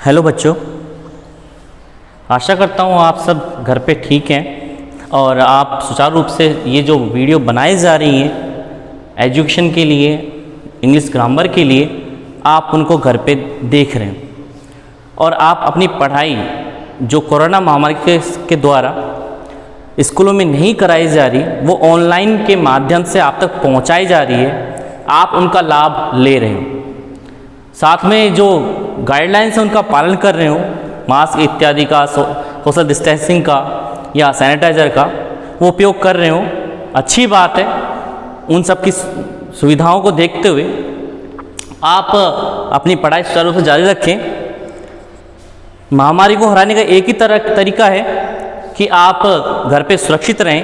Hello बच्चों, आशा करता हूँ आप सब घर पे ठीक हैं और आप सुचारू रूप से ये जो वीडियो बनाई जा रही हैं एजुकेशन के लिए, इंग्लिश ग्रामर के लिए, आप उनको घर पे देख रहे हैं और आप अपनी पढ़ाई जो कोरोना महामारी के द्वारा स्कूलों में नहीं कराई जा रही, वो ऑनलाइन के माध्यम से आप तक पहुंचाई जा रही है। आप उनका लाभ ले रहे हो, साथ में जो गाइडलाइंस है उनका पालन कर रहे हो, मास्क इत्यादि का, सोशल डिस्टेंसिंग का या सैनिटाइज़र का वो उपयोग कर रहे हो। अच्छी बात है। उन सब की सुविधाओं को देखते हुए आप अपनी पढ़ाई सुचारू रूप से जारी रखें। महामारी को हराने का एक ही तरीका है कि आप घर पे सुरक्षित रहें।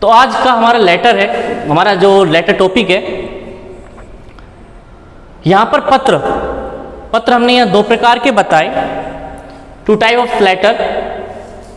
तो आज का हमारा लेटर है, हमारा जो लेटर टॉपिक है, यहाँ पर पत्र हमने यहाँ दो प्रकार के बताए, 2 टाइप ऑफ लेटर।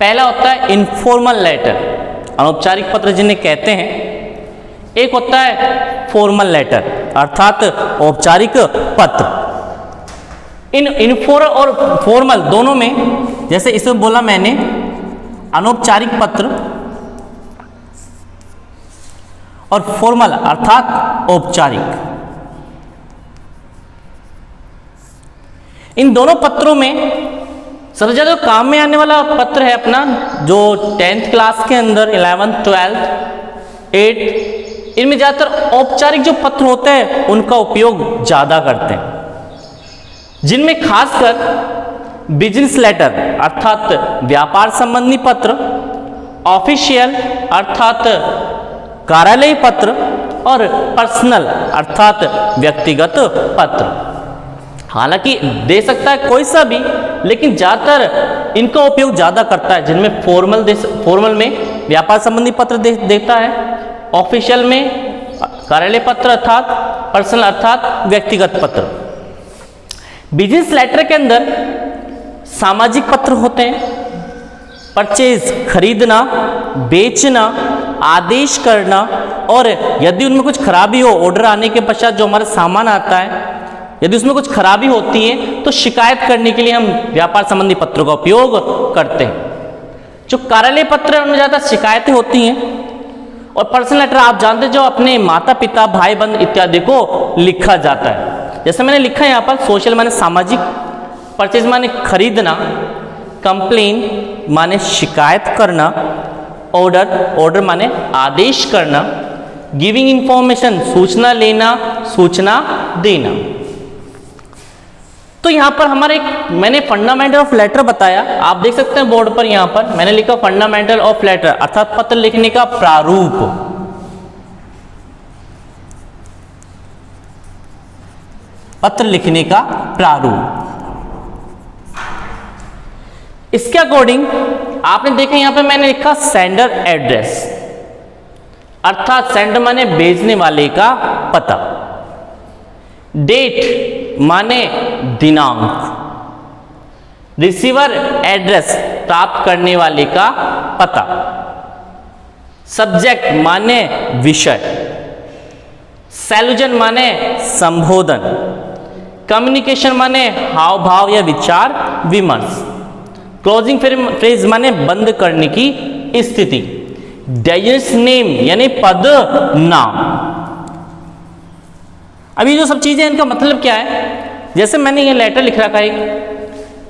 पहला होता है इनफॉर्मल लेटर, अनौपचारिक पत्र जिन्हें कहते हैं। एक होता है फॉर्मल लेटर अर्थात औपचारिक पत्र। इन इनफॉर्मल और फॉर्मल दोनों में, जैसे इसमें बोला मैंने अनौपचारिक पत्र और फॉर्मल अर्थात औपचारिक, इन दोनों पत्रों में सबसे ज़्यादा काम में आने वाला पत्र है अपना जो 10th क्लास के अंदर 11th 12th 8th, इनमें ज़्यादातर औपचारिक जो पत्र होते हैं उनका उपयोग ज़्यादा करते हैं, जिनमें खासकर बिजनेस लेटर अर्थात व्यापार संबंधी पत्र, ऑफिशियल अर्थात कार्यालयी पत्र और पर्सनल अर्थात व्यक्तिगत पत्र। हालांकि दे सकता है कोई सा भी, लेकिन ज़्यादातर इनका उपयोग ज़्यादा करता है, जिनमें फॉर्मल में व्यापार संबंधी पत्र देता है, ऑफिशियल में कार्यालय पत्र अर्थात पर्सनल अर्थात व्यक्तिगत पत्र। बिजनेस लेटर के अंदर सामाजिक पत्र होते हैं, परचेज खरीदना, बेचना, आदेश करना, और यदि उनमें कुछ खराबी हो, ऑर्डर आने के पश्चात जो हमारा सामान आता है, यदि उसमें कुछ खराबी होती है तो शिकायत करने के लिए हम व्यापार संबंधी पत्रों का उपयोग करते हैं। जो कार्यालय पत्र है उनमें ज़्यादा शिकायतें होती हैं, और पर्सनल लेटर आप जानते हैं जो अपने माता पिता, भाई बंधु इत्यादि को लिखा जाता है। जैसे मैंने लिखा है यहाँ पर, सोशल माने सामाजिक, परचेज माने खरीदना, कंप्लेन माने शिकायत करना, ऑर्डर माने आदेश करना, गिविंग इंफॉर्मेशन सूचना लेना, सूचना देना। तो यहाँ पर हमारे मैंने फंडामेंटल ऑफ लेटर बताया, आप देख सकते हैं बोर्ड पर, यहाँ पर मैंने लिखा फंडामेंटल ऑफ लेटर अर्थात पत्र लिखने का प्रारूप। पत्र लिखने का प्रारूप। इसके अकॉर्डिंग आपने देखा यहाँ पे मैंने लिखा सेंडर एड्रेस अर्थात सेंडर माने भेजने वाले का पता, डेट माने दिनांक, रिसीवर एड्रेस प्राप्त करने वाले का पता, सब्जेक्ट माने विषय, सैलूजन माने संबोधन, कम्युनिकेशन माने हाव भाव या विचार विमर्श, क्लोजिंग फ्रेज माने बंद करने की स्थिति, डाइजेस्ट नेम यानी पद नाम। अभी जो सब चीजें इनका मतलब क्या है, जैसे मैंने ये लेटर लिख रखा है,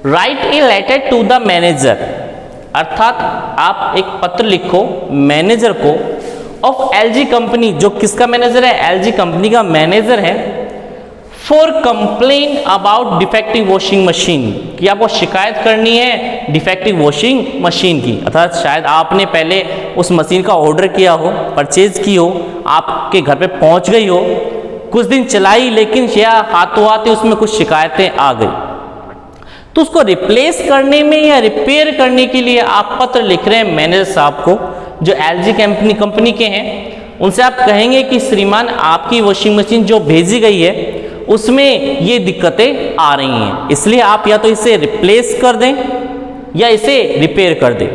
write a letter to the manager अर्थात आप एक पत्र लिखो मैनेजर को ऑफ एलजी कंपनी, जो किसका मैनेजर है, एलजी कंपनी का मैनेजर है, for complain about defective washing machine, कि आपको शिकायत करनी है डिफेक्टिव वॉशिंग मशीन की, अर्थात शायद आपने पहले उस मशीन का ऑर्डर किया हो, परचेज की हो, आपके घर पे पहुंच गई हो, कुछ दिन चलाई, लेकिन या हाथों हाथ उसमें कुछ शिकायतें आ गई, तो उसको रिप्लेस करने में या रिपेयर करने के लिए आप पत्र लिख रहे हैं मैनेजर साहब को, जो एलजी कंपनी के हैं। उनसे आप कहेंगे कि श्रीमान आपकी वॉशिंग मशीन जो भेजी गई है उसमें ये दिक्कतें आ रही हैं, इसलिए आप या तो इसे रिप्लेस कर दें या इसे रिपेयर कर दें।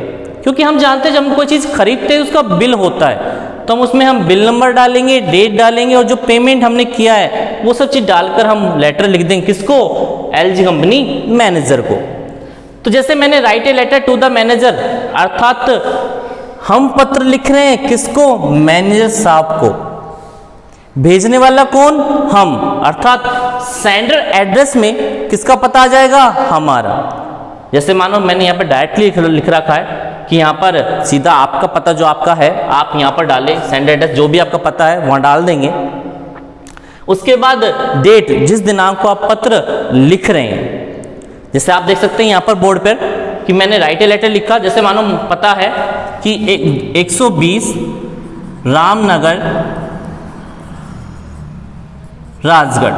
क्योंकि हम जानते हैं जब हम कोई चीज़ खरीदते हैं उसका बिल होता है, तो हम उसमें बिल नंबर डालेंगे, डेट डालेंगे, और जो पेमेंट हमने किया है वो सब चीज़ डालकर हम लेटर लिख देंगे किसको, एलजी कंपनी मैनेजर को। तो जैसे मैंने write a letter to the manager, अर्थात हम पत्र लिख रहे हैं किसको, मैनेजर साहब को। भेजने वाला कौन, हम, अर्थात सेंडर एड्रेस में किसका पता आ जाएगा, हमारा। जैसे मानो मैंने यहाँ पर डायरेक्टली लिख रखा है कि यहाँ पर सीधा आपका पता जो आपका है आप यहाँ पर डालें, सेंडर एड्रेस जो भी आपका पता है वहाँ डाल देंगे। उसके बाद डेट, जिस दिनांक को आप पत्र लिख रहे हैं, जैसे आप देख सकते हैं यहाँ पर बोर्ड पर कि मैंने राइट ए लेटर लिखा। जैसे मानो पता है कि 120 रामनगर राजगढ़,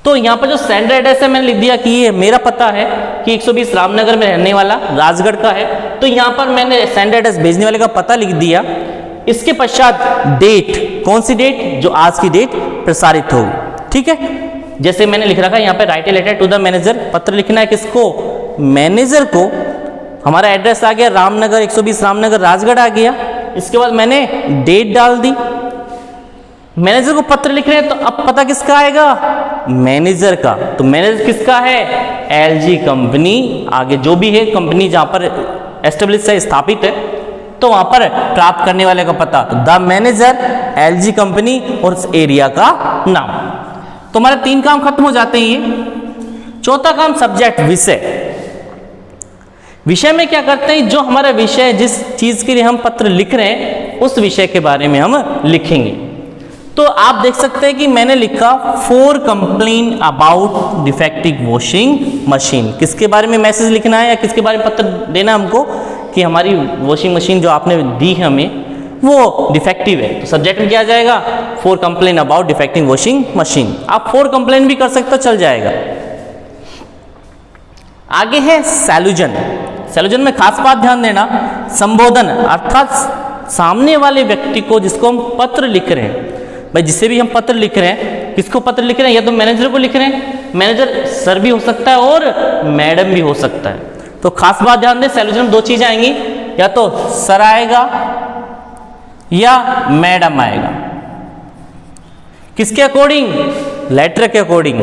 तो यहाँ पर जो सेंडर एड्रेस है मैंने लिख दिया कि ये मेरा पता है कि 120 रामनगर में रहने वाला राजगढ़ का है। तो यहाँ पर मैंने सेंडर एड्रेस भेजने वाले का पता लिख दिया। इसके पश्चात डेट, कौन सी डेट, जो आज की डेट प्रसारित होगी, ठीक है। जैसे मैंने लिख रखा है यहाँ पे write a letter to the manager, पत्र लिखना है किसको, मैनेजर को। हमारा एड्रेस आ गया रामनगर, 120 रामनगर राजगढ़ आ गया। इसके बाद मैंने डेट डाल दी। मैनेजर को पत्र लिख रहे हैं तो अब पता किसका आएगा, मैनेजर का। तो मैनेजर किसका है, एलजी कंपनी, आगे जो भी है कंपनी जहां पर एस्टेब्लिश है, स्थापित है, तो वहां पर प्राप्त करने वाले का पता, तो द मैनेजर, एलजी कंपनी और उस एरिया का नाम। तो हमारे 3 काम खत्म हो जाते हैं ये। चौथा काम सब्जेक्ट, विषय। विषय में क्या करते हैं, जो हमारा विषय, जिस चीज के लिए हम पत्र लिख रहे हैं उस विषय के बारे में हम लिखेंगे। तो आप देख सकते हैं कि मैंने लिखा for complain about defective washing machine. किसके बारे में मैसेज लिखना है या किसके बारे में पत्र देना है हमको, कि हमारी वॉशिंग मशीन जो आपने दी है हमें वो डिफेक्टिव है। तो सब्जेक्ट में क्या आ जाएगा, for complain about defective washing machine. आप फॉर कंप्लेन भी कर सकते हो, चल जाएगा। आगे है सैलूजन। सैलूजन में खास बात ध्यान देना, संबोधन, अर्थात सामने वाले व्यक्ति को जिसको हम पत्र लिख रहे हैं, भाई जिससे भी हम पत्र लिख रहे हैं, किसको पत्र लिख रहे हैं, या तो मैनेजर को लिख रहे हैं, मैनेजर सर भी हो सकता है और मैडम भी हो सकता है। तो खास बात ध्यान दें, सैलूजन में 2 चीजें आएंगी, या तो सर आएगा या मैडम आएगा। किसके अकॉर्डिंग, लेटर के अकॉर्डिंग।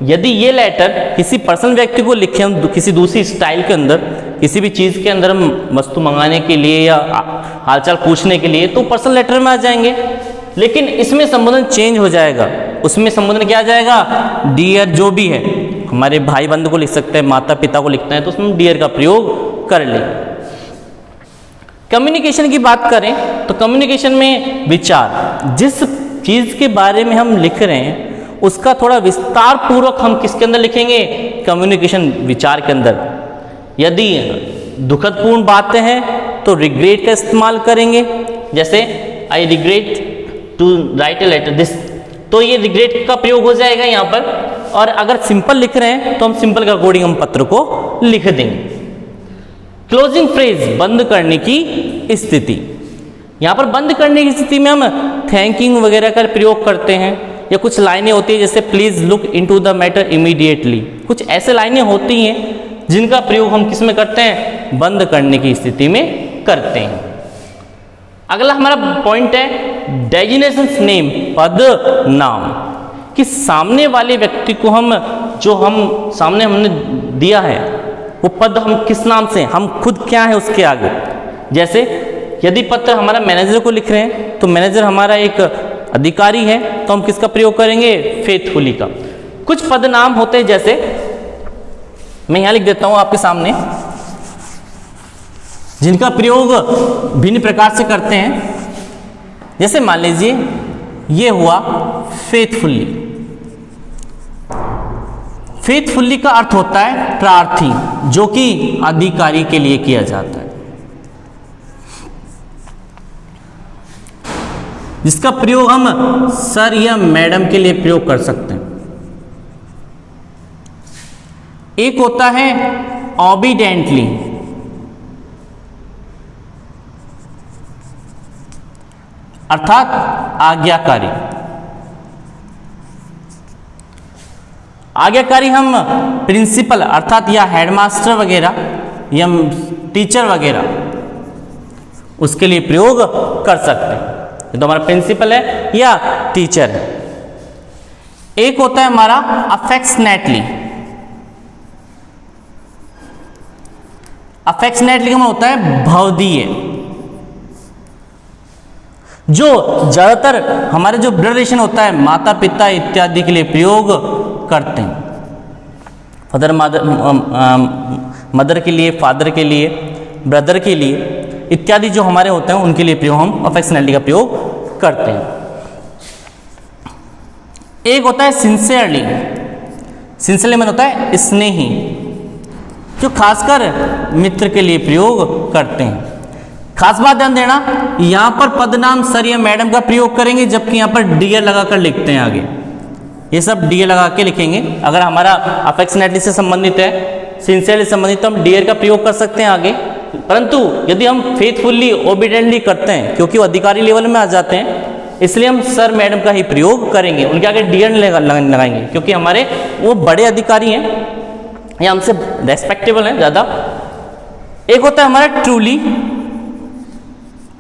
यदि ये लेटर किसी पर्सनल व्यक्ति को लिखे हम किसी दूसरी स्टाइल के अंदर, किसी भी चीज के अंदर हम वस्तु मंगाने के लिए या हालचाल पूछने के लिए, तो पर्सनल लेटर में आ जाएंगे। लेकिन इसमें संबोधन चेंज हो जाएगा। उसमें संबोधन क्या आ जाएगा, डियर, जो भी है, हमारे भाई बंधु को लिख सकते हैं, माता पिता को लिखना है तो उसमें डियर का प्रयोग कर ले। कम्युनिकेशन की बात करें तो कम्युनिकेशन में विचार, जिस चीज के बारे में हम लिख रहे हैं उसका थोड़ा विस्तार पूर्वक हम किसके अंदर लिखेंगे, कम्युनिकेशन विचार के अंदर। यदि दुखदपूर्ण बातें हैं तो रिग्रेट का इस्तेमाल करेंगे, जैसे I regret to write a letter this, तो ये रिग्रेट का प्रयोग हो जाएगा यहाँ पर। और अगर सिंपल लिख रहे हैं तो हम सिंपल के अकॉर्डिंग हम पत्र को लिख देंगे। क्लोजिंग फ्रेज, बंद करने की स्थिति। यहाँ पर बंद करने की स्थिति में हम थैंकिंग वगैरह का प्रयोग करते हैं, या कुछ लाइनें होती है जैसे please look into the matter immediately. कुछ ऐसे लाइनें होती हैं जिनका प्रयोग हम किस में करते हैं, बंद करने की स्थिति में करते हैं। अगला हमारा पॉइंट है डेजिग्नेशन नेम, पद नाम, कि सामने वाले व्यक्ति को हम, जो हम सामने हमने दिया है वो पद हम किस नाम से, हम खुद क्या है उसके आगे। जैसे यदि पत्र हमारा मैनेजर को लिख रहे हैं तो मैनेजर हमारा एक अधिकारी है, तो हम किसका प्रयोग करेंगे, फेथफुली का। कुछ पद नाम होते हैं, जैसे मैं यहां लिख देता हूं आपके सामने, जिनका प्रयोग भिन्न प्रकार से करते हैं। जैसे मान लीजिए ये हुआ फेथफुली। फेथफुली का अर्थ होता है प्रार्थी, जो कि अधिकारी के लिए किया जाता है, जिसका प्रयोग हम सर या मैडम के लिए प्रयोग कर सकते हैं। एक होता है ऑबिडेंटली, अर्थात आज्ञाकारी। आज्ञाकारी हम प्रिंसिपल अर्थात या हेडमास्टर वगैरह या टीचर वगैरह उसके लिए प्रयोग कर सकते हैं। तो हमारा प्रिंसिपल है या टीचर है। एक होता है हमारा अफेक्शनेटली। अफेक्शनेटली का होता है भवदीय, जो ज्यादातर हमारे जो ब्लड रिलेशन होता है माता पिता इत्यादि के लिए प्रयोग करते हैं। फादर मदर के लिए, फादर के लिए, ब्रदर के लिए इत्यादि जो हमारे होते हैं उनके लिए प्रयोग हम अफेक्शनेटली का प्रयोग करते हैं। एक होता है सिंसियरली। सिंसियरली मतलब होता है स्नेही, जो खासकर मित्र के लिए प्रयोग करते हैं। खास बात ध्यान देना, यहां पर पदनाम सर या मैडम का प्रयोग करेंगे, जबकि यहां पर डियर लगाकर लिखते हैं आगे। ये सब डियर लगा के लिखेंगे। अगर हमारा अफेक्शनेटली से संबंधित है, सिंसियरली संबंधित, तो हम डियर का प्रयोग कर सकते हैं आगे। परंतु यदि हम फेथफुल्ली ओबीडियंटली करते हैं, क्योंकि वो अधिकारी लेवल में आ जाते हैं, इसलिए हम सर मैडम का ही प्रयोग करेंगे, उनके आगे डियर लगाएंगे, क्योंकि हमारे वो बड़े अधिकारी हैं या हमसे रेस्पेक्टेबल हैं ज़्यादा। एक होता है हमारा ट्रूली,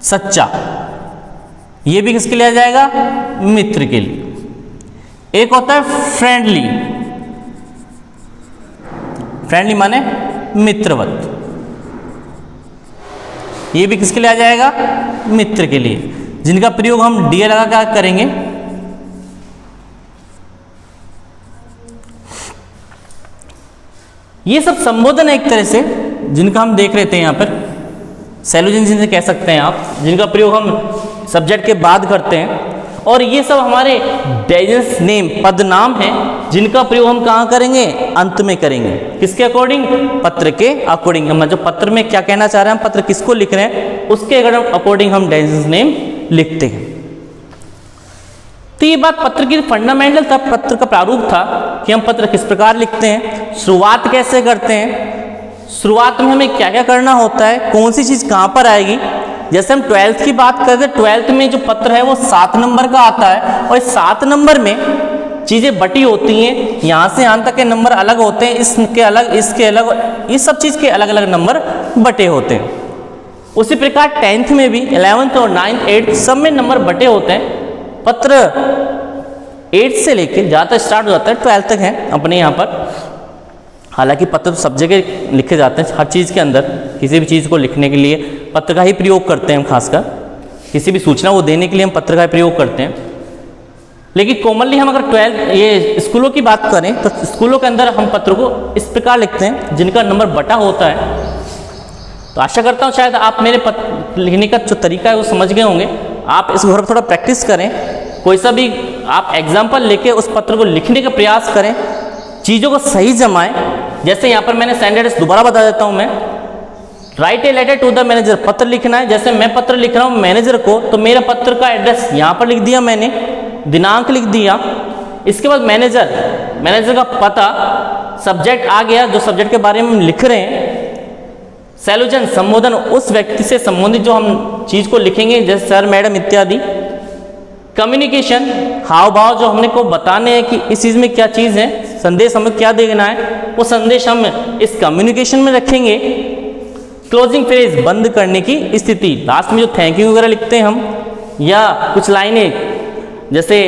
सच्चा, ये भी किसके लिए आ जाएगा? मित्र के लिए। एक होता है फ्रेंडली। फ्रेंडली माने मित्रवत, ये भी किसके लिए आ जाएगा? मित्र के लिए, जिनका प्रयोग हम डी लगा क्या करेंगे? ये सब संबोधन है एक तरह से, जिनका हम देख रहे थे यहाँ पर सैलूजन जिनसे कह सकते हैं आप, जिनका प्रयोग हम सब्जेक्ट के बाद करते हैं। और ये सब हमारे डाइजेस्ट नेम, पदनाम हैं, जिनका प्रयोग हम कहाँ करेंगे? अंत में करेंगे। किसके अकॉर्डिंग? पत्र के अकॉर्डिंग। हम जो पत्र में क्या कहना चाह रहे हैं, हम पत्र किसको लिख रहे हैं, उसके अकॉर्डिंग हम डाइजेस्ट नेम लिखते हैं। तो ये बात पत्र की फंडामेंटल था, पत्र का प्रारूप था कि हम पत्र किस प्रकार लिखते हैं, शुरुआत कैसे करते हैं, शुरुआत में हमें क्या क्या करना होता है, कौन सी चीज़ कहाँ पर आएगी। जैसे हम 12th की बात करते हैं, 12th में जो पत्र है वो 7 नंबर का आता है, और इस 7 नंबर में चीज़ें बटी होती हैं, यहाँ से यहाँ तक के नंबर अलग होते हैं, इसके अलग, इसके अलग, इस सब चीज़ के अलग अलग नंबर बटे होते हैं। उसी प्रकार 10th में भी 11th और 9th 8th सब में नंबर बटे होते हैं। पत्र 8 से लेके ज़्यादातर स्टार्ट हो जाता है 12 तक है अपने यहाँ पर। हालांकि पत्र तो सब जगह लिखे जाते हैं, हर चीज़ के अंदर किसी भी चीज़ को लिखने के लिए पत्र का ही प्रयोग करते हैं हम, खासकर किसी भी सूचना को देने के लिए हम पत्र का प्रयोग करते हैं। लेकिन कॉमनली हम अगर 12 ये स्कूलों की बात करें तो स्कूलों के अंदर हम पत्र को इस प्रकार लिखते हैं जिनका नंबर बटा होता है। तो आशा करता हूँ शायद आप मेरे पत्र लिखने का जो तरीका है वो समझ गए होंगे। आप इस घर पर थोड़ा प्रैक्टिस करें, कोई सा भी आप एग्जाम्पल लेके उस पत्र को लिखने का प्रयास करें, चीज़ों को सही जमाएं। जैसे यहाँ पर मैंने सेंड एड्रेस दोबारा बता देता हूँ मैं, write a letter to the manager, पत्र लिखना है। जैसे मैं पत्र लिख रहा हूँ मैनेजर को, तो मेरा पत्र का एड्रेस यहाँ पर लिख दिया मैंने, दिनांक लिख दिया, इसके बाद मैनेजर का पता, सब्जेक्ट आ गया, जो सब्जेक्ट के बारे में हम लिख रहे हैं, सैलूजन संबोधन उस व्यक्ति से संबंधित जो हम चीज़ को लिखेंगे, जैसे सर मैडम इत्यादि। कम्युनिकेशन, हाव भाव जो हमने को बताने हैं कि इस चीज़ में क्या चीज़ है, संदेश हमें क्या देना है, वो संदेश हम इस कम्युनिकेशन में रखेंगे। क्लोजिंग फ्रेज, बंद करने की स्थिति, लास्ट में जो थैंक यू वगैरह लिखते हैं हम, या कुछ लाइनें जैसे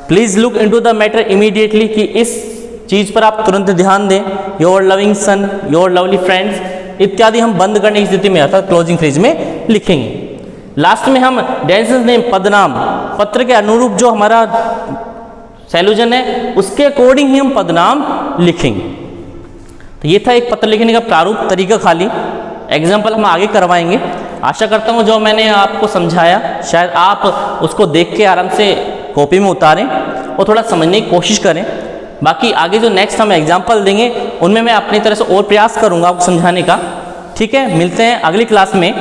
please look into the matter immediately, कि इस चीज़ पर आप तुरंत ध्यान दें, your loving son, your lovely friends इत्यादि हम बंद करने की स्थिति में अर्थात क्लोजिंग फ्रेज में लिखेंगे। लास्ट में हम डेंसेस नेम, पदनाम, पत्र के अनुरूप जो हमारा सैलूजन है उसके अकॉर्डिंग ही हम पदनाम लिखेंगे। तो ये था एक पत्र लिखने का प्रारूप तरीका, खाली एग्जाम्पल हम आगे करवाएंगे। आशा करता हूँ जो मैंने आपको समझाया शायद आप उसको देख के आराम से कॉपी में उतारें और थोड़ा समझने की कोशिश करें। बाकी आगे जो नेक्स्ट हम एग्जाम्पल देंगे उनमें मैं अपनी तरह से और प्रयास करूँगा आपको समझाने का। ठीक है, मिलते हैं अगली क्लास में।